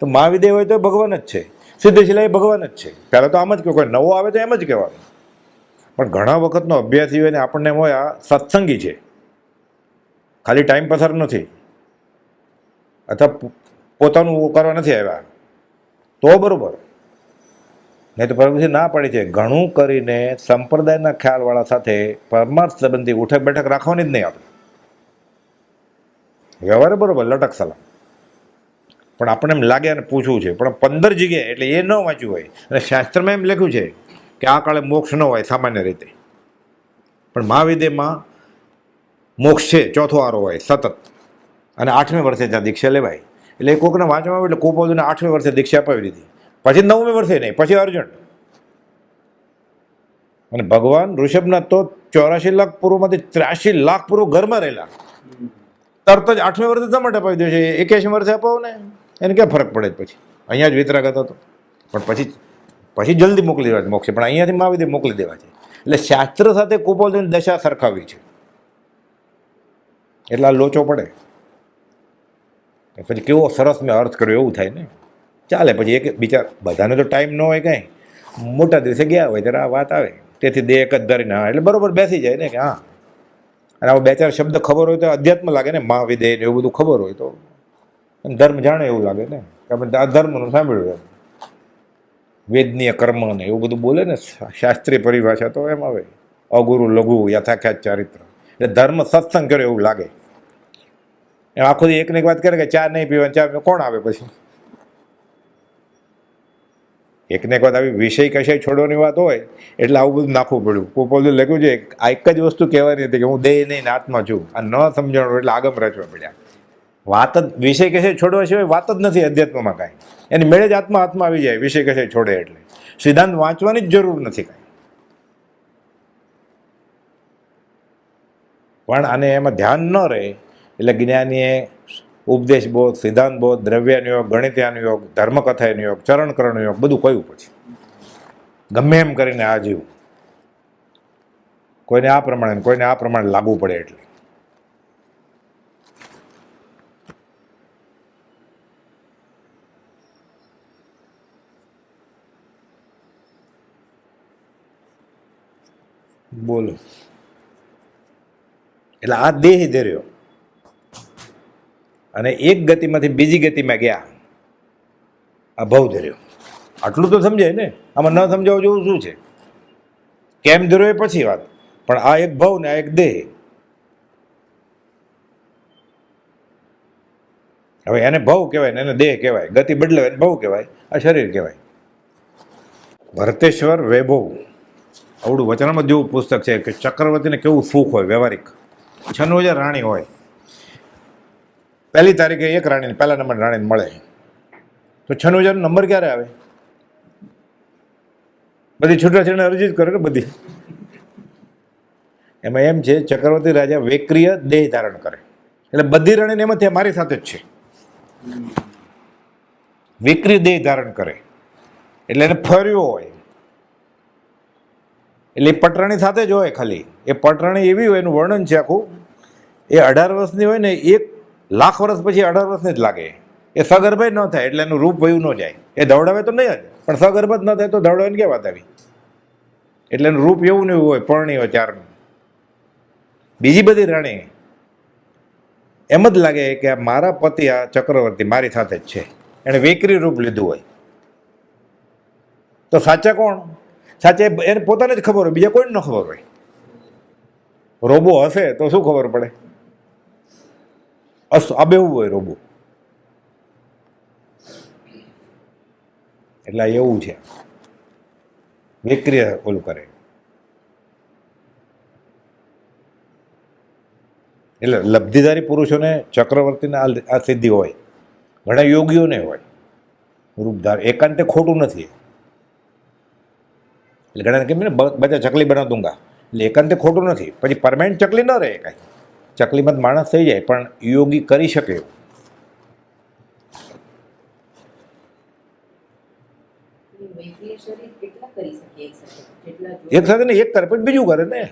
તો મહાવિદેવ હોય તો ભગવાન જ છે, સિદ્ધશિલા એ ભગવાન જ છે. પહેલાં તો આમ જ કહ્યું, કોઈ નવો આવે તો એમ જ કહેવાનું. પણ ઘણા વખતનો અભ્યાસી હોય ને આપણને એમ હોય આ સત્સંગી છે, ખાલી ટાઈમ પસાર નથી અથવા પોતાનું કરવા નથી આવ્યા, તો બરોબર. નહીં તો પ્રભુજી ના પાડી છે, ઘણું કરીને સંપ્રદાયના ખ્યાલવાળા સાથે પરમાર્થ સંબંધી ઉઠક બેઠક રાખવાની જ નહીં આપણે. વ્યવહાર બરોબર લટક સલામ, પણ આપણને એમ લાગે અને પૂછવું છે. પણ 15 જગ્યાએ એટલે એ ન વાંચ્યું હોય, અને શાસ્ત્રમાં એમ લખ્યું છે કે આ કાળે મોક્ષ ન હોય સામાન્ય રીતે, પણ મહાવિદ્યમાં મોક્ષ છે, ચોથો આરો હોય સતત, અને 8મે વર્ષે ત્યાં દીક્ષા લેવાય. એટલે એ કોકને વાંચવામાં આવે એટલે કુપોલજીને 8મે વર્ષે દીક્ષા અપાવી દીધી, પછી 9મે વર્ષે નહીં, પછી અર્જુન. અને ભગવાન ઋષભનાથ તો 84 લાખ પૂર્વમાંથી 83 લાખ પૂર્વ ઘરમાં રહેલા, તરત જ 8મે વર્ષે શા માટે અપાવી દે છે? 81 વર્ષે અપાવો ને, એને ક્યાં ફરક પડે? પછી અહીંયા જ વિતરાગ હતો, પણ પછી જલ્દી મોકલી દેવા છે મોક્ષે, પણ અહીંયાથી મહાવિદ્ય મોકલી દેવા છે. એટલે શાસ્ત્ર સાથે કુપોલજીની દશા સરખાવી છે, એટલે આ લોચો પડે. પછી કેવો સરસ મેં અર્થ કર્યો એવું થાય ને, ચાલે. પછી એક બીજા બધાને તો ટાઈમ ન હોય કાંઈ, મોટા દિવસે ગયા હોય ત્યારે આ વાત આવે, તેથી દેહ એક જ ધરીને હા એટલે બરોબર બેસી જાય ને કે હા. અને આવો 2-4 શબ્દ ખબર હોય તો અધ્યાત્મ લાગે ને, મહાવિદ્ય ને એવું બધું ખબર હોય તો ધર્મ જાણે એવું લાગે ને, કે આપણે આ ધર્મનું સાંભળ્યું, વેદનીય કર્મ ને એવું બધું બોલે ને શાસ્ત્રીય પરિભાષા, તો એમ આવે અગુરુ લઘુ યથાખ્યાત ચારિત્ર, એટલે ધર્મ સત્સંગ કર્યો એવું લાગે. એમ આખો દી એકને એક વાત કરે કે ચા નહીં પીવાની, ચા કોણ આવે? પછી એકને એક વાત આવી વિષય કશે છોડવાની વાત હોય એટલે આવું બધું નાખવું પડ્યું. કુપોલજી લખ્યું છે આ એક જ વસ્તુ કહેવાની હતી કે હું દેહ નહીં ને આત્મા છું, આ ન સમજણું એટલે આગમ રચવા પડ્યા. વાત જ વિષય કશે છોડવા સિવાય વાત જ નથી અધ્યાત્મમાં કાંઈ. એની મેળે જ આત્મા હાથમાં આવી જાય વિષય કશે છોડે એટલે. સિદ્ધાંત વાંચવાની જ જરૂર નથી કાંઈ. પણ આને એમાં ધ્યાન ન રહે એટલે જ્ઞાનીએ ઉપદેશ બોધ, સિદ્ધાંત બોધ, દ્રવ્યાનુયોગ, ગણિત્યાનુયોગ, ધર્મકથાનુયોગ, ચરણકરણયોગ બધું કહ્યું. પછી ગમે એમ કરીને આ જીવ કોઈને આ પ્રમાણે લાગુ પડે એટલે. બોલો. એટલે આ દેહ ધર્યો અને એક ગતિમાંથી બીજી ગતિમાં ગયા, આ ભવ ધર્યો. આટલું તો સમજાય ને, આમાં ન સમજાવવું જેવું શું છે? કેમ ધર્યો એ પછી વાત, પણ આ એક ભવ ને આ એક દેહ. હવે એને ભવ કહેવાય ને એને દેહ કહેવાય, ગતિ બદલે એને ભવ કહેવાય, આ શરીર કહેવાય. ભરતેશ્વર વૈભવ આવડું વચનામૃત જેવું પુસ્તક છે કે ચક્રવર્તીને કેવું સુખ હોય વ્યવહારિક. 96,000 રાણી હોય, પહેલી તારીખે એક રાણીને પહેલા નંબર રાણીને મળે, તો 96,000 નંબર ક્યારે આવે? બધી છૂટાછેડા અરજી જ કરે ને બધી. એમાં એમ છે ચક્રવર્તી રાજા વેક્રિય દેહ ધારણ કરે, એટલે બધી રાણીને એમ જ મારી સાથે જ છે. વિક્રિય દેહ ધારણ કરે એટલે એને ફર્યો હોય, એટલે એ પટરાણી સાથે જ હોય. ખાલી એ પટરાણી એવી હોય, એનું વર્ણન છે આખું. એ 18 વર્ષની હોય ને, 1,00,000 વર્ષ પછી 18 વર્ષની જ લાગે. એ સગર્ભ ન થાય એટલે એનું રૂપ વયું ન જાય. એ ધવડાવે તો નહીં જ, પણ સગર્ભ જ ન થાય તો ધવડાવે ક્યાં વાત આવી? એટલે એનું રૂપ એવું ને એવું હોય, પરણી હોય ત્યારનું. બીજી બધી રાણી એમ જ લાગે કે મારા પતિ આ ચક્રવર્તી મારી સાથે જ છે, એણે વેકરી રૂપ લીધું હોય. તો સાચા કોણ? સાચા એને પોતાને જ ખબર હોય, બીજા કોઈને ન ખબર હોય. રોબો હશે તો શું ખબર પડે? આબેવું હોય રોબો. એટલે એવું છે, વિક્રિય ઓલું કરે. એટલે લબ્ધિધારી પુરુષોને ચક્રવર્તીને આ સિદ્ધિ હોય, ઘણા યોગીઓને હોય રૂપધાર. એકાંતે ખોટું નથી. એટલે ઘણા કેમ ને બધા ચકલી બના દૂંગા, એટલે એકાંતે ખોટું નથી. પછી પરમાનન્ટ ચકલી ન રહે કાંઈ, ચકલીમાં માણસ થઈ જાય, પણ યોગી કરી શકે એવું. એક સાથે ને એક કરે પછી બીજું કરે ને.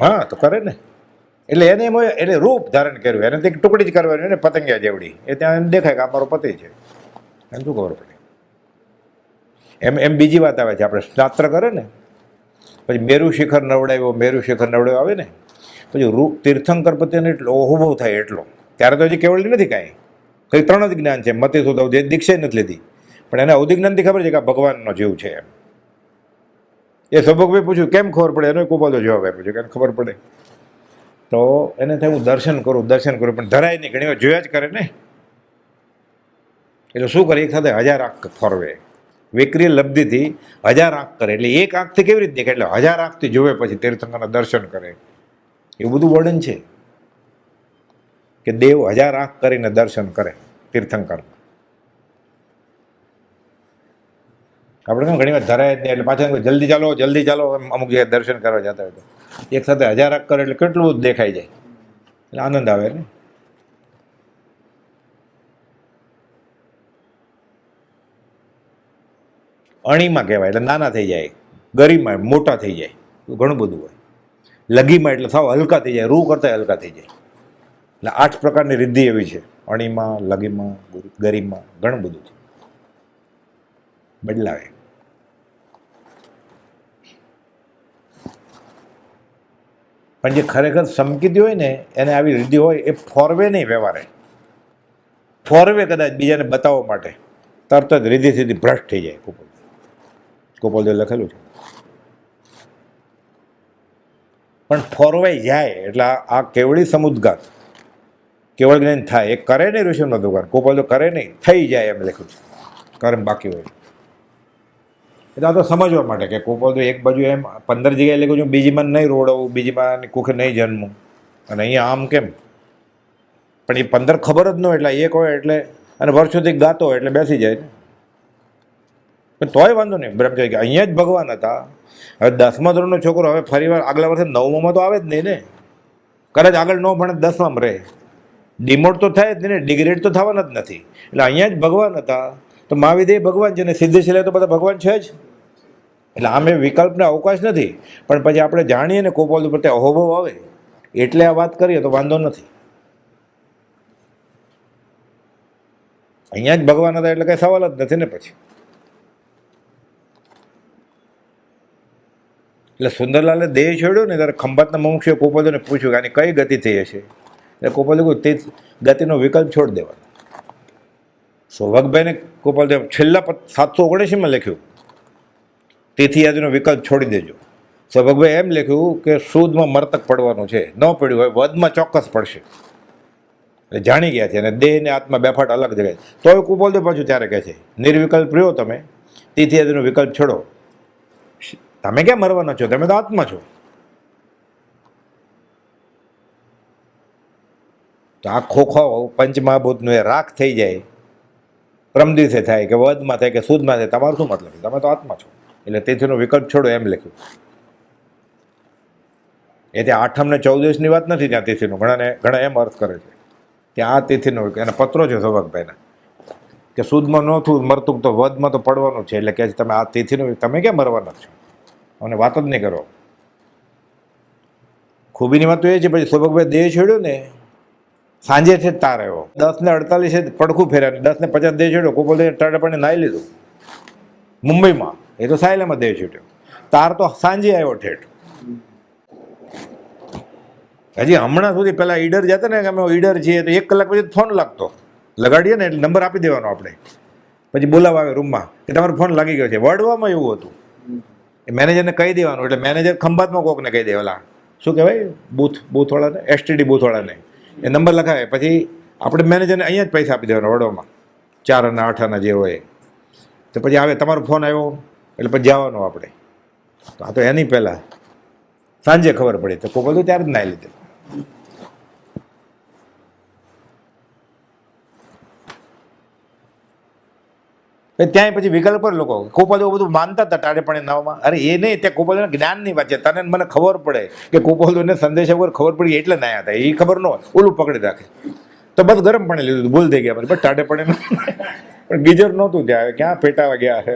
હા તો કરે ને, એટલે એને એમ હોય, એટલે રૂપ ધારણ કર્યું, એને એક ટુકડી જ કરવાની ને પતંગિયા જેવડી, એ ત્યાં એમ દેખાય કે આ મારો પતિ છે, એને શું ખબર પડે. એમ એમ બીજી વાત આવે છે, આપણે સ્નાત્ર કરે ને પછી મેરુ શિખર નવડાવ્યો, મેરુ શિખર નવડાવ્યો આવે ને, પછી રૂપ તીર્થંકર પતિને એટલો અહોભાવ થાય એટલો, ત્યારે તો હજી કેવળી નથી કાંઈ, કંઈ 3 જ જ્ઞાન છે, મતિ સુધ અવધિ દીક્ષા નથી લીધી, પણ એને અવધિ જ્ઞાનથી ખબર છે કે આ ભગવાનનો જીવ છે એમ. એ સૌભગભાઈ પૂછ્યું કેમ ખબર પડે, એનો કુપાલો જવાબ આપ્યો છે કે ખબર પડે. તો એને થાય હું દર્શન કરું, પણ ધરાય નહીં, ઘણી વાર જોયા જ કરે ને, એટલે શું કરે, એક સાથે 1000 આંખ ફરવે, વિક્રિય લબ્ધિથી 1000 આંખ કરે, એટલે એક આંખથી કેવી રીતે દેખાય, એટલે 1000 આંખથી જોવે પછી તીર્થંકરના દર્શન કરે, એવું બધું વર્ણન છે કે દેવ 1000 આંખ કરીને દર્શન કરે તીર્થંકર. આપણે કેમ ઘણી વાર ધરાય જ નહીં, એટલે પાછા જલ્દી ચાલો અમુક જગ્યાએ દર્શન કરવા જતા હોય તો એક સાથે 1000 આંખ કરે એટલે કેટલું બધું દેખાઈ જાય, એટલે આનંદ આવે ને. અણીમાં કહેવાય એટલે નાના થઈ જાય, ગરીમાં મોટા થઈ જાય, ઘણું બધું હોય. લગીમાં એટલે સાવ હલકા થઈ જાય, રૂ કરતા હલકા થઈ જાય. એટલે 8 પ્રકારની રિદ્ધિ એવી છે, અણીમાં, લગીમાં, ગરીમાં, ઘણું બધું છે, બદલાવે. પણ જે ખરેખર સમકીતી હોય ને એને આવી રિદ્ધિ હોય, એ ફોરવે નહીં વ્યવહારે, ફોરવે કદાચ બીજાને બતાવવા માટે તરત જ રીધિ સીધી ભ્રષ્ટ થઈ જાય. ગોપાલદેવ લખેલું છે. પણ ફોરવાઈ જાય એટલે આ કેવળી સમુદ્ગાત, કેવળ જ્ઞાન થાય, એ કરે નહીં ઋષિનો દુકાન, ગોપાલદેવ કરે નહીં, થઈ જાય એમ લખ્યું છે, કર્મ બાકી હોય. એટલે આ તો સમજવા માટે કે ગોપાલદેવ એક બાજુ એમ 15 જગ્યાએ લખ્યું છું, બીજીમાં નહીં રોડાવું, બીજીમાં કુખે નહીં જન્મું, અને અહીંયા આમ કેમ, પણ એ 15 ખબર જ ન હોય, એટલે એક હોય એટલે, અને વર્ષોથી ગાતો હોય એટલે બેસી જાય ને. પણ તોય વાંધો નહીં, બ્રહ્મચારી કે અહીંયા જ ભગવાન હતા. હવે 10મા ધોરણનો છોકરો હવે ફરી વાર આગલા વર્ષે 9મામાં તો આવે જ નહીં ને, કદાચ આગળ ન ભણે 10મામાં રહે, ડિમોટ તો થાય જ નહીં ને, ડિગ્રેડ તો થવાના જ નથી. એટલે અહીંયા જ ભગવાન હતા, તો મહાવિદ્ય ભગવાન છે ને સિદ્ધેશ્વર તો બધા ભગવાન છે જ. એટલે આમે વિકલ્પને અવકાશ નથી. પણ પછી આપણે જાણીએ ને ગોપાલ પ્રત્યે અહોભાવ આવે એટલે આ વાત કરીએ તો વાંધો નથી. અહીંયા જ ભગવાન હતા એટલે કઈ સવાલ જ નથી ને પછી. એટલે સુંદરલાલે દેહ છોડ્યો ને ત્યારે ખંભાતના મુમુક્ષુએ ગોપાલને પૂછ્યું કે આની કઈ ગતિ થઈ હશે. એટલે ગોપાલે કહ્યું તે ગતિનો વિકલ્પ છોડી દેવાનો. સૌભાગભાઈને ગોપાલદેવ છેલ્લા 779માં લખ્યું તેથી આદિનો વિકલ્પ છોડી દેજો. સૌભાગભાઈ એમ લખ્યું કે શુદ્ધમાં મરતક પડવાનું છે, ન પડ્યું હોય વદમાં ચોક્કસ પડશે. એટલે જાણી ગયા છે, અને દેહ ને આત્મા બેફાટ અલગ જગ્યાએ. તોય ગોપાલદેવ પાછું ત્યારે કહે છે નિર્વિકલ્પ રહ્યો તમે, તેથી આદિનો વિકલ્પ છોડો. તમે ક્યાં મરવાના છો, તમે તો આત્મા છો. તો આ ખોખો પંચમહાભૂતનું એ રાખ થઈ જાય, પરમ દિવસે થાય કે વદમાં થાય કે શુદ્ધમાં થાય, તમારું શું મતલબ? તમે તો આત્મા છો. એટલે તેથીનો વિકલ્પ છોડો એમ લખ્યું. એ ત્યાં 8મ ને 14 વાત નથી ત્યાં તિથિનો, ઘણા એમ અર્થ કરે છે. ત્યાં આ તિથિનો એના પત્રો છે સૌભાગભાઈના કે શુદ્ધમાં ન થયું મરતું તો વદમાં તો પડવાનું છે. એટલે કે તમે આ તિથિનો તમે ક્યાં મરવાના છો, અને વાત જ નહીં કરો. ખૂબીની વાત તો એ છે પછી સૌભાગભાઈ દેહ છોડ્યો ને સાંજે છે તાર આવ્યો, 10 ને 48 પડખું ફેર્યા, 10 ને 50 દેહ છોડ્યો. ગોપાલદેવ ટાઢાપણે નાહી લીધું મુંબઈમાં, એ તો સાયલામાં દેહ છૂટ્યો. તાર તો સાંજે આવ્યો ઠેઠ. હજી હમણાં સુધી પેલા ઈડર જતા ને કે અમે ઈડર છીએ તો 1 કલાક પછી ફોન લાગતો, લગાડીએ ને એટલે નંબર આપી દેવાનો આપણે, પછી બોલાવવા આવે રૂમમાં કે તમારો ફોન લાગી ગયો છે. વડવામાં એવું હતું, એ મેનેજરને કહી દેવાનું. એટલે મેનેજર ખંભાતમાં કોકને કહી દે, ઓલા શું કહેવાય બૂથવાળાને, STD બૂથવાળાને એ નંબર લખાવે. પછી આપણે મેનેજરને અહીંયા જ પૈસા આપી દેવાના વડોમાં, 4 અને 8 આના જે હોય. તો પછી આવે તમારો ફોન આવ્યો એટલે પછી જવાનું આપણે. તો આ તો એની પહેલાં સાંજે ખબર પડી તો કોઈ બધું ત્યારે જ નાઈ લીધું. ત્યાં પછી વિકલ્પ પર લોકો ગોપાલ બધું માનતા હતા ટાઢેપણે નાવમાં. અરે એ નહીં, ત્યાં ગોપાલ જ્ઞાનની વાત છે. તને મને ખબર પડે કે ગોપાલને સંદેશા વગર ખબર પડી એટલે નાયા હતા, એ ખબર ન હોય ઓલું પકડી રાખે તો બસ ગરમ પાણી લીધું, ભૂલ થઈ ગયા. બસ ટાઢેપણે પણ ગીઝર નહોતું ત્યાં, ક્યાં પેટાવા ગયા છે.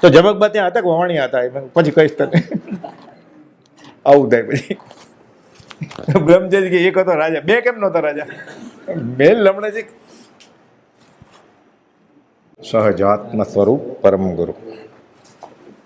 તો જમકબા ત્યાં હતા કે વાણિયા હતા? એ પછી કહીશ તને. આવું થાય પછી. બ્રહ્મચારી કે એક હતો રાજા, બે કેમ નહોતા રાજા? મેલ લમણે છે. સહજાત્મ સ્વરૂપ પરમ ગુરુ.